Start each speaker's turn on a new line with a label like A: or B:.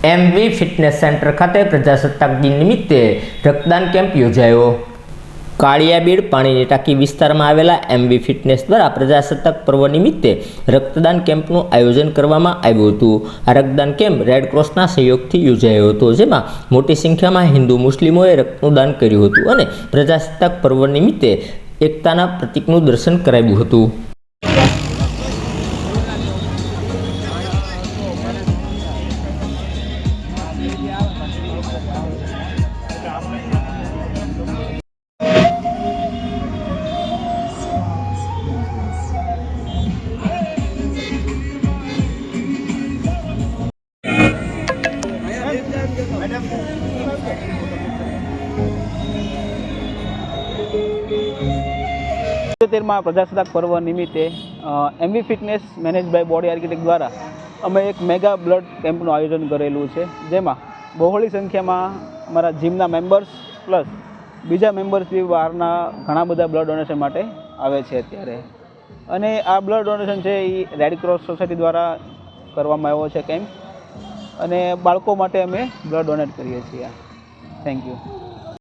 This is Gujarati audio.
A: એમવી ફિટનેસ સેન્ટર ખાતે પ્રજાસત્તાક દિન નિમિત્તે રક્તદાન કેમ્પ યોજાયો। કાળિયાબીડ પાણીની ટાંકી વિસ્તારમાં આવેલા એમવી ફિટનેસ દ્વારા પ્રજાસત્તાક પર્વ નિમિત્તે રક્તદાન કેમ્પનું આયોજન કરવામાં આવ્યું હતું। આ રક્તદાન કેમ્પ રેડ ક્રોસના સહયોગથી યોજાયો હતો, જેમાં મોટી સંખ્યામાં હિન્દુ મુસ્લિમોએ રક્તનું દાન કર્યું હતું અને પ્રજાસત્તાક પર્વ નિમિત્તે એકતાના પ્રતીકનું દર્શન કરાવ્યું હતું।
B: પ્રજાસત્તાક પર્વ નિમિત્તે MV fitness manage by body architect દ્વારા અમે એક મેગા બ્લડ કેમ્પનું આયોજન કરેલું છે, જેમાં બહોળી સંખ્યામાં અમારા જીમના મેમ્બર્સ પ્લસ બીજા મેમ્બર્સ બી બહારના ઘણા બધા બ્લડ ડોનેશન માટે આવે છે અત્યારે। અને આ બ્લડ ડોનેશન છે એ રેડ ક્રોસ સોસાયટી દ્વારા કરવામાં આવ્યો છે કેમ્પ, અને બાળકો માટે અમે બ્લડ ડોનેટ કરીએ છીએ। Thank you.